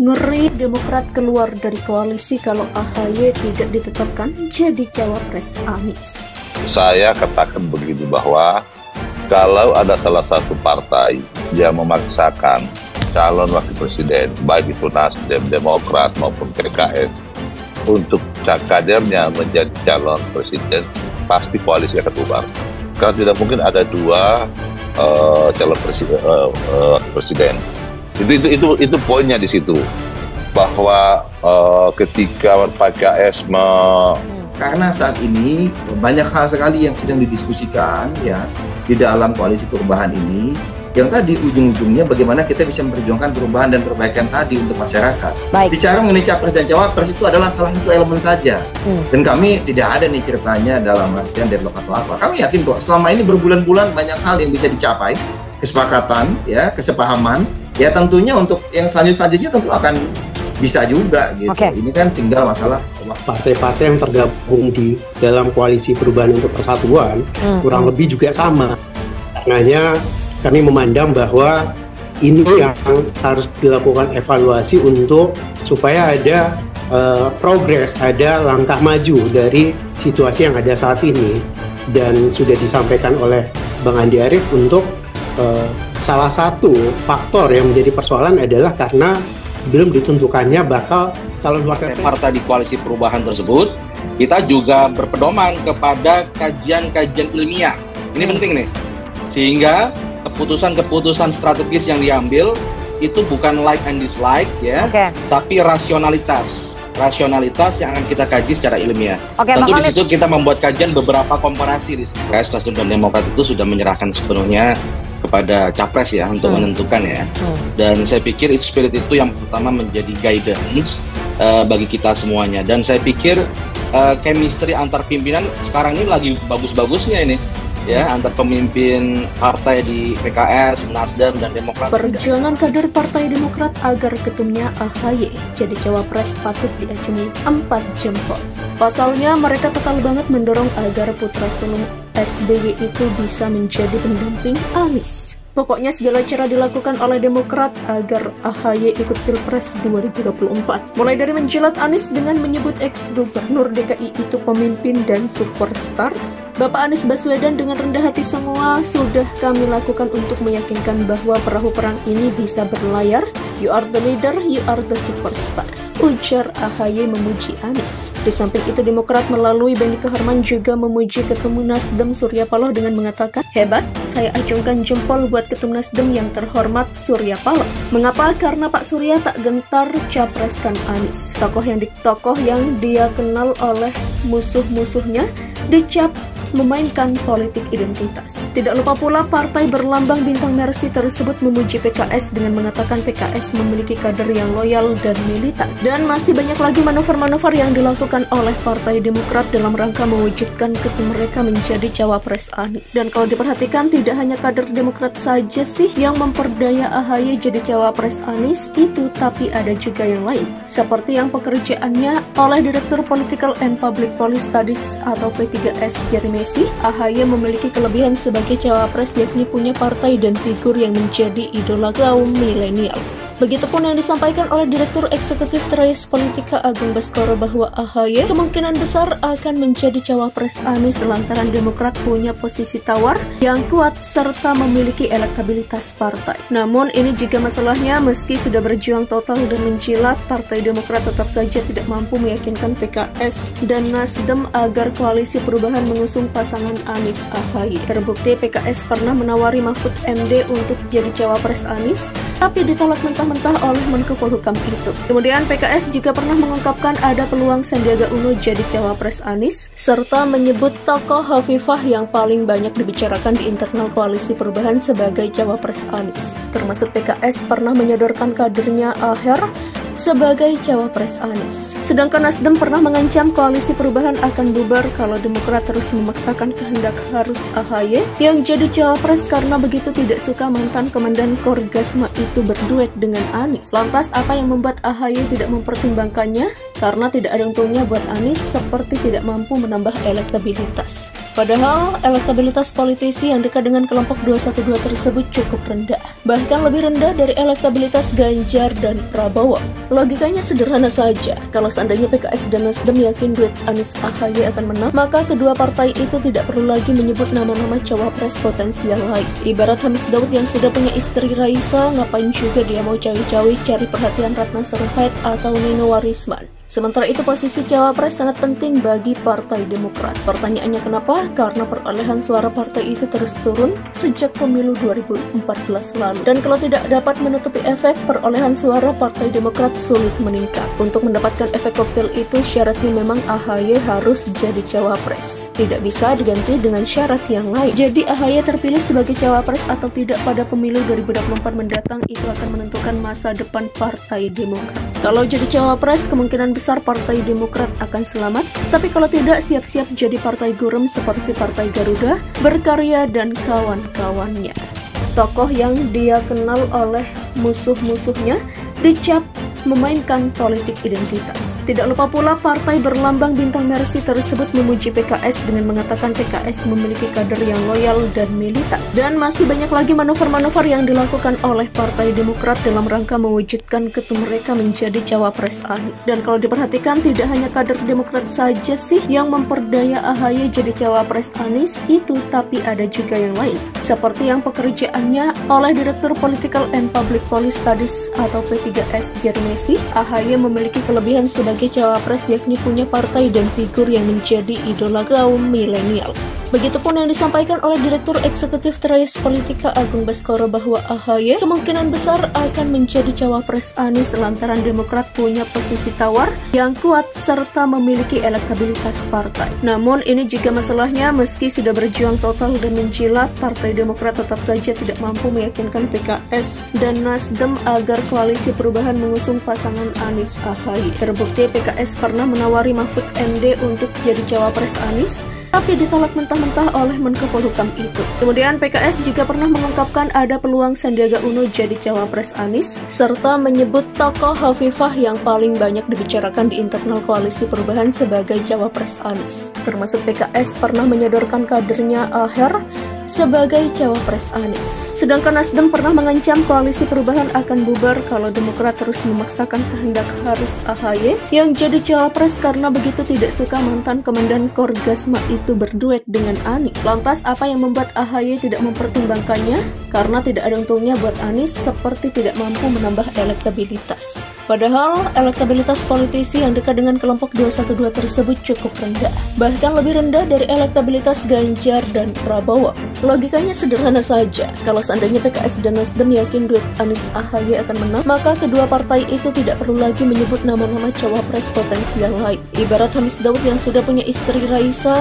Ngeri Demokrat keluar dari koalisi kalau AHY tidak ditetapkan jadi cawapres Anies. Saya katakan begini bahwa kalau ada salah satu partai yang memaksakan calon wakil presiden, baik itu Nasdem, Demokrat maupun PKS, untuk kadernya menjadi calon presiden, pasti koalisi akan bubar. Karena tidak mungkin ada dua calon presiden. Itu poinnya di situ, bahwa ketika PKS karena saat ini banyak hal sekali yang sedang didiskusikan ya di dalam koalisi perubahan ini, yang tadi ujung-ujungnya bagaimana kita bisa memperjuangkan perubahan dan perbaikan tadi untuk masyarakat. Baik. Bicara mengenai capres dan cawapres itu adalah salah satu elemen saja. Dan kami tidak ada nih ceritanya dalam artian deadlock atau apa. Kami yakin kok selama ini berbulan-bulan banyak hal yang bisa dicapai, kesepakatan, ya, kesepahaman. Ya tentunya untuk yang selanjutnya tentu akan bisa juga gitu. Okay. Ini kan tinggal masalah partai-partai yang tergabung di dalam koalisi perubahan untuk persatuan kurang lebih juga sama. Karenanya kami memandang bahwa ini yang harus dilakukan evaluasi untuk supaya ada progres, ada langkah maju dari situasi yang ada saat ini. Dan sudah disampaikan oleh Bang Andi Arief untuk salah satu faktor yang menjadi persoalan adalah karena belum ditentukannya bakal calon wakil partai di koalisi perubahan tersebut. Kita juga berpedoman kepada kajian-kajian ilmiah. Ini penting nih, sehingga keputusan-keputusan strategis yang diambil itu bukan like and dislike ya, tapi rasionalitas yang akan kita kaji secara ilmiah. Tentu di situ kita membuat kajian beberapa komparasi di situ. Nasdem dan Demokrat itu sudah menyerahkan sepenuhnya kepada capres ya untuk menentukan ya. Dan saya pikir itu spirit itu yang pertama menjadi guidance bagi kita semuanya. Dan saya pikir chemistry antar pimpinan sekarang ini lagi bagus-bagusnya ini. Ya, antar pemimpin partai di PKS, Nasdem, dan Demokrat. Perjuangan kader Partai Demokrat agar ketumnya AHY jadi cawapres patut diacungi 4 jempol. Pasalnya mereka total banget mendorong agar putra sulung SBY itu bisa menjadi pendamping Anies. Pokoknya segala cara dilakukan oleh Demokrat agar AHY ikut Pilpres 2024. Mulai dari menjilat Anies dengan menyebut ex-gubernur DKI itu pemimpin dan superstar. Bapak Anies Baswedan dengan rendah hati semua sudah kami lakukan untuk meyakinkan bahwa perahu perang ini bisa berlayar. You are the leader, you are the superstar. Ujar AHY memuji Anies. Di samping itu Demokrat melalui Benny Kaharman juga memuji Ketum Nasdem Surya Paloh dengan mengatakan, hebat, saya acungkan jempol buat Ketum Nasdem yang terhormat Surya Paloh. Mengapa? Karena Pak Surya tak gentar capreskan Anies. Tokoh yang dia kenal oleh musuh-musuhnya dicap memainkan politik identitas. Tidak lupa pula partai berlambang bintang Mercy tersebut memuji PKS dengan mengatakan PKS memiliki kader yang loyal dan militan. Dan masih banyak lagi manuver-manuver yang dilakukan oleh Partai Demokrat dalam rangka mewujudkan ketum mereka menjadi cawapres Anies. Dan kalau diperhatikan tidak hanya kader Demokrat saja sih yang memperdaya AHY jadi cawapres Anies itu, tapi ada juga yang lain. Seperti yang pekerjaannya oleh Direktur Political and Public Policy Studies atau P3S Jeremy Messi, AHY memiliki kelebihan sebagai cawapres yakni punya partai dan figur yang menjadi idola kaum milenial. Begitupun yang disampaikan oleh Direktur Eksekutif Trayes Politika Agung Baskoro bahwa AHY kemungkinan besar akan menjadi cawapres Anies lantaran Demokrat punya posisi tawar yang kuat serta memiliki elektabilitas partai. Namun ini juga masalahnya, meski sudah berjuang total dan menjilat, Partai Demokrat tetap saja tidak mampu meyakinkan PKS dan Nasdem agar koalisi perubahan mengusung pasangan Anies AHY. Terbukti PKS pernah menawari Mahfud MD untuk jadi cawapres Anies, tapi ditolak mentah-mentah oleh Menko Polhukam itu. Kemudian PKS juga pernah mengungkapkan ada peluang Sandiaga Uno jadi cawapres Anies, serta menyebut tokoh Hovifah yang paling banyak dibicarakan di internal koalisi perubahan sebagai cawapres Anies. Termasuk PKS pernah menyodorkan kadernya Aher sebagai cawapres Anies. Sedangkan Nasdem pernah mengancam koalisi perubahan akan bubar kalau Demokrat terus memaksakan kehendak harus AHY yang jadi cawapres karena begitu tidak suka mantan Komandan Korgasma itu berduet dengan Anies. Lantas apa yang membuat AHY tidak mempertimbangkannya? Karena tidak ada untungnya buat Anies seperti tidak mampu menambah elektabilitas. Padahal elektabilitas politisi yang dekat dengan kelompok 212 tersebut cukup rendah, bahkan lebih rendah dari elektabilitas Ganjar dan Prabowo. Logikanya sederhana saja, kalau seandainya PKS dan Nasdem yakin duet Anies AHY akan menang, maka kedua partai itu tidak perlu lagi menyebut nama-nama cawapres potensial lain. Ibarat Hamis Daud yang sudah punya istri Raisa, ngapain juga dia mau cawi-cawi cari perhatian Ratna Sarumpait atau Nino Warisman. Sementara itu posisi cawapres sangat penting bagi Partai Demokrat. Pertanyaannya kenapa? Karena perolehan suara partai itu terus turun sejak pemilu 2014 lalu. Dan kalau tidak dapat menutupi efek, perolehan suara Partai Demokrat sulit meningkat. Untuk mendapatkan efek koktail itu syaratnya memang AHY harus jadi cawapres. Tidak bisa diganti dengan syarat yang lain. Jadi AHY terpilih sebagai cawapres atau tidak pada pemilu 2024 mendatang itu akan menentukan masa depan Partai Demokrat. Kalau jadi cawapres, kemungkinan besar Partai Demokrat akan selamat, tapi kalau tidak, siap-siap jadi partai gurem seperti Partai Garuda, Berkarya, dan kawan-kawannya. Tokoh yang dia kenal oleh musuh-musuhnya dicap memainkan politik identitas. Tidak lupa pula partai berlambang bintang Mercy tersebut memuji PKS dengan mengatakan PKS memiliki kader yang loyal dan militan. Dan masih banyak lagi manuver-manuver yang dilakukan oleh Partai Demokrat dalam rangka mewujudkan ketum mereka menjadi cawapres Anies. Dan kalau diperhatikan, tidak hanya kader Demokrat saja sih yang memperdaya AHY jadi cawapres Anies itu, tapi ada juga yang lain. Seperti yang pekerjaannya oleh Direktur Political and Public Policy Studies atau P3S Jermesi, AHY memiliki kelebihan sebagai cawapres, yakni punya partai dan figur yang menjadi idola kaum milenial. Begitupun yang disampaikan oleh Direktur Eksekutif Trayas Politika Agung Baskoro bahwa AHY kemungkinan besar akan menjadi cawapres Anies lantaran Demokrat punya posisi tawar yang kuat serta memiliki elektabilitas partai. Namun ini juga masalahnya, meski sudah berjuang total dan menjilat, Partai Demokrat tetap saja tidak mampu meyakinkan PKS dan Nasdem agar koalisi perubahan mengusung pasangan Anies AHY. Terbukti PKS pernah menawari Mahfud MD untuk jadi cawapres Anies, tapi ditolak mentah-mentah oleh Menko Polhukam itu. Kemudian PKS juga pernah mengungkapkan ada peluang Sandiaga Uno jadi cawapres Anies, serta menyebut tokoh Hovifah yang paling banyak dibicarakan di internal koalisi perubahan sebagai cawapres Anies. Termasuk PKS pernah menyodorkan kadernya Aher sebagai cawapres Anies. Sedangkan Nasdem pernah mengancam koalisi perubahan akan bubar kalau Demokrat terus memaksakan kehendak Haris AHY yang jadi cawapres karena begitu tidak suka mantan Komandan Korgasma itu berduet dengan Anies. Lantas apa yang membuat AHY tidak mempertimbangkannya? Karena tidak ada untungnya buat Anies, seperti tidak mampu menambah elektabilitas. Padahal elektabilitas politisi yang dekat dengan kelompok 212 tersebut cukup rendah, bahkan lebih rendah dari elektabilitas Ganjar dan Prabowo. Logikanya sederhana saja, kalau seandainya PKS dan Nasdem yakin duet Anies AHY akan menang, maka kedua partai itu tidak perlu lagi menyebut nama-nama cawapres potensial lain. Ibarat Hamis Daud yang sudah punya istri Raisa,